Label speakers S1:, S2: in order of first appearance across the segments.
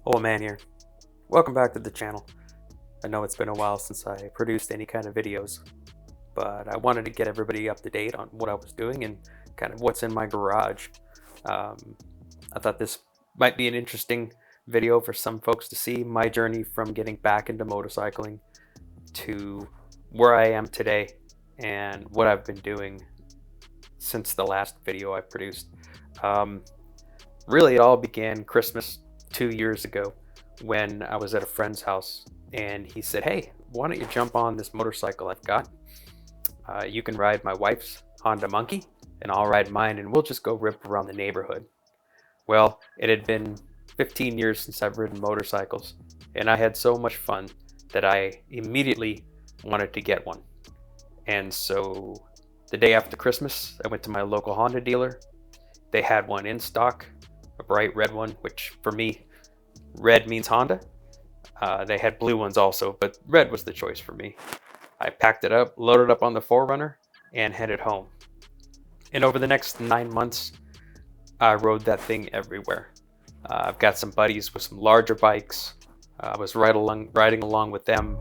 S1: Old man here. Welcome back to the channel. I know it's been a while since I produced any kind of videos, but I wanted to get everybody up to date on what I was doing and kind of what's in my garage. I thought this might be an interesting video for some folks to see my journey from getting back into motorcycling to where I am today and what I've been doing since the last video I produced. Really, it all began Christmas 2 years ago when I was at a friend's house and he said, "Hey, why don't you jump on this motorcycle I've got? You can ride my wife's Honda Monkey and I'll ride mine and we'll just go rip around the neighborhood." Well, it had been 15 years since I've ridden motorcycles and I had so much fun that I immediately wanted to get one. And so the day after Christmas, I went to my local Honda dealer. They had one in stock, a bright red one, which for me, red means Honda. They had blue ones also, but red was the choice for me. I packed it up, loaded up on the 4Runner, and headed home. And over the next 9 months, I rode that thing everywhere. I've got some buddies with some larger bikes. I was riding along with them,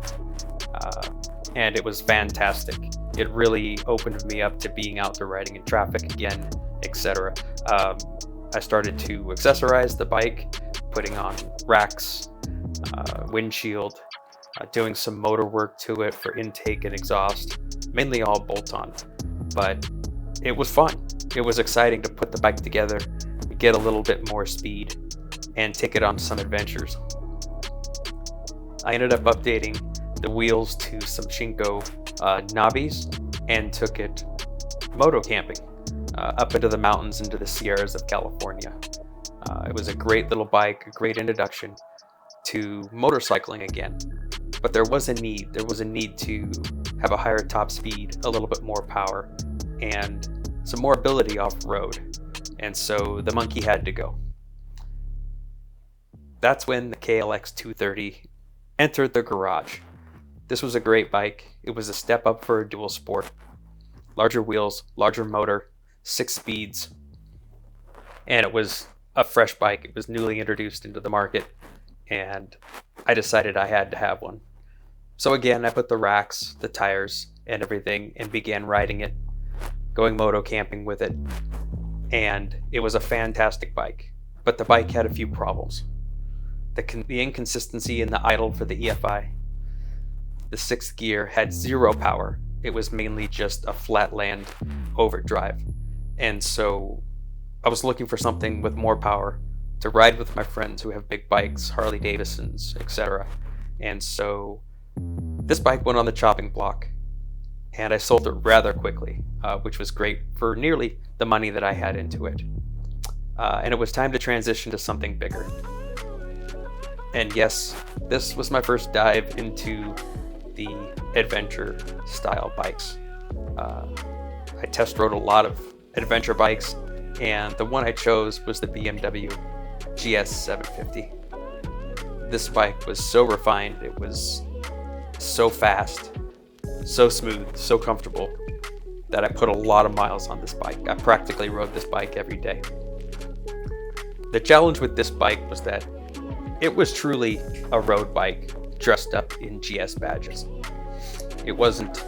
S1: and it was fantastic. It really opened me up to being out there riding in traffic again, etc. I started to accessorize the bike, putting on racks, windshield, doing some motor work to it for intake and exhaust, mainly all bolt-on. But it was fun. It was exciting to put the bike together, get a little bit more speed, and take it on some adventures. I ended up updating the wheels to some Shinko knobbies and took it motocamping up into the mountains, into the Sierras of California. It was a great little bike, a great introduction to motorcycling again. But there was a need. There was a need to have a higher top speed, a little bit more power, and some more ability off-road. And so the Monkey had to go. That's when the KLX 230 entered the garage. This was a great bike. It was a step up for a dual sport. Larger wheels, larger motor, 6 speeds, and it was a fresh bike. It was newly introduced into the market, and I decided I had to have one. So again, I put the racks, the tires, and everything, and began riding it, going moto camping with it, and it was a fantastic bike. But the bike had a few problems. The inconsistency in the idle for the EFI. The 6th gear had 0 power. It was mainly just a flatland overdrive. And so I was looking for something with more power to ride with my friends who have big bikes, Harley Davidsons, etc. And so this bike went on the chopping block and I sold it rather quickly, which was great for nearly the money that I had into it. And it was time to transition to something bigger. And yes, this was my first dive into the adventure style bikes. I test rode a lot of adventure bikes, and the one I chose was the BMW GS750. This bike was so refined, it was so fast, so smooth, so comfortable that I put a lot of miles on this bike. I practically rode this bike every day. The challenge with this bike was that it was truly a road bike dressed up in GS badges. It wasn't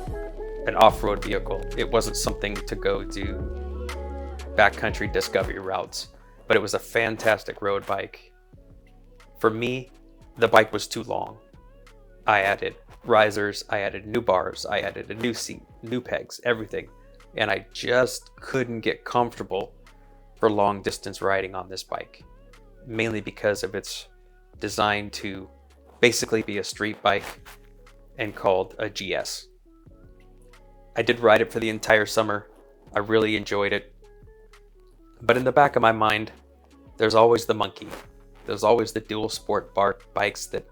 S1: an off-road vehicle. It wasn't something to go do backcountry discovery routes, but it was a fantastic road bike. For me, the bike was too long. I added risers, I added new bars, I added a new seat, new pegs, everything, and I just couldn't get comfortable for long distance riding on this bike, mainly because of its design to basically be a street bike and called a GS. I did ride it for the entire summer. I really enjoyed it. But in the back of my mind, there's always the Monkey. There's always the dual sport bikes that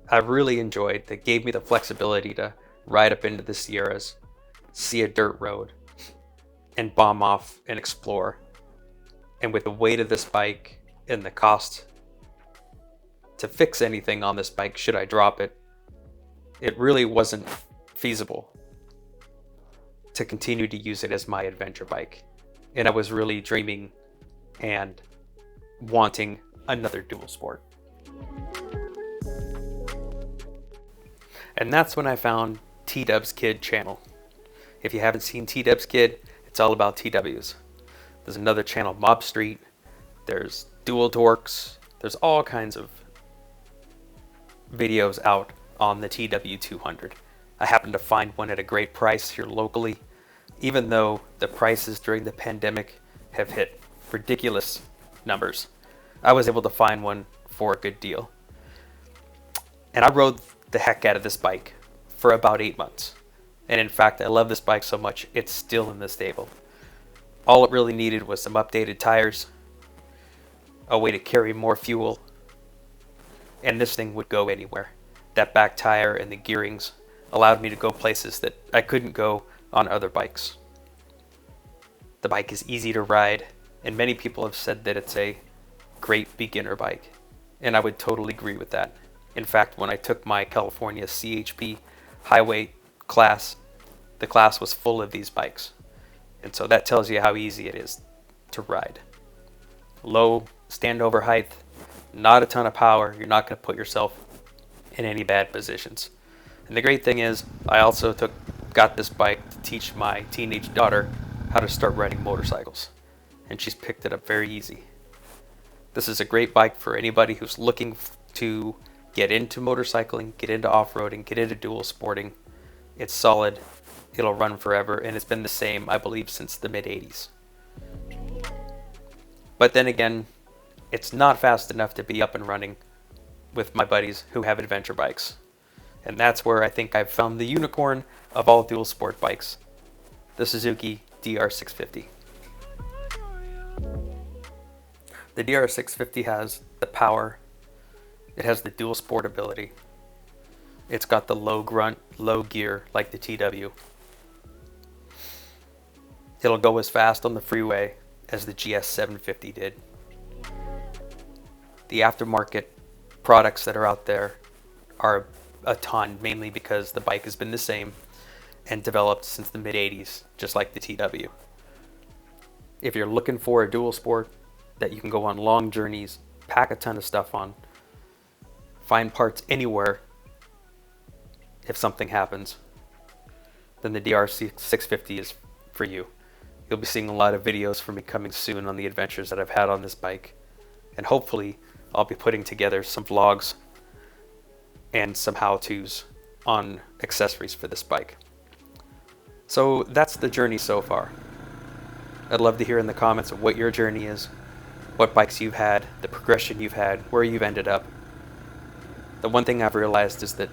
S1: I really enjoyed, that gave me the flexibility to ride up into the Sierras, see a dirt road, and bomb off and explore. And with the weight of this bike and the cost to fix anything on this bike should I drop it, it really wasn't feasible to continue to use it as my adventure bike. And I was really dreaming and wanting another dual sport. And that's when I found T-Dub's Kid channel. If you haven't seen T-Dub's Kid, it's all about TWs. There's another channel, Mob Street. There's Dual Dorks. There's all kinds of videos out on the TW200. I happened to find one at a great price here locally, even though the prices during the pandemic have hit ridiculous numbers. I was able to find one for a good deal. And I rode the heck out of this bike for about 8 months. And in fact, I love this bike so much, it's still in the stable. All it really needed was some updated tires, a way to carry more fuel, and this thing would go anywhere. That back tire and the gearings allowed me to go places that I couldn't go on other bikes. The bike is easy to ride, and many people have said that it's a great beginner bike, and I would totally agree with that. In fact, when I took my California CHP highway class, the class was full of these bikes, and so that tells you how easy it is to ride. Low standover height, not a ton of power. You're not going to put yourself in any bad positions. And the great thing is, I also got this bike to teach my teenage daughter how to start riding motorcycles, and she's picked it up very easy. This is a great bike for anybody who's looking to get into motorcycling, get into off-roading, get into dual sporting. It's solid, it'll run forever, and it's been the same, I believe, since the mid-80s. But then again, it's not fast enough to be up and running with my buddies who have adventure bikes. And that's where I think I've found the unicorn of all dual sport bikes, the Suzuki DR650. The DR650 has the power, it has the dual sport ability, it's got the low grunt, low gear like the TW. It'll go as fast on the freeway as the GS750 did. The aftermarket products that are out there are a ton, mainly because the bike has been the same and developed since the mid-80s, just like the TW. If you're looking for a dual sport that you can go on long journeys, pack a ton of stuff on, find parts anywhere if something happens, then the DR650 is for you. You'll be seeing a lot of videos from me coming soon on the adventures that I've had on this bike, and hopefully I'll be putting together some vlogs and some how-tos on accessories for this bike. So that's the journey so far. I'd love to hear in the comments of what your journey is, what bikes you've had, the progression you've had, where you've ended up. The one thing I've realized is that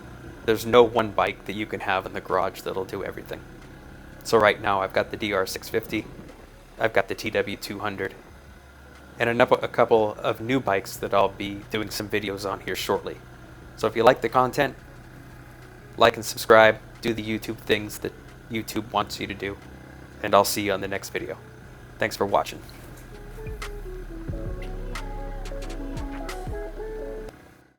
S1: there's no one bike that you can have in the garage that'll do everything. So right now I've got the DR650, I've got the TW200, and a couple of new bikes that I'll be doing some videos on here shortly. So if you like the content, like and subscribe, do the YouTube things that YouTube wants you to do, and I'll see you on the next video. Thanks for watching.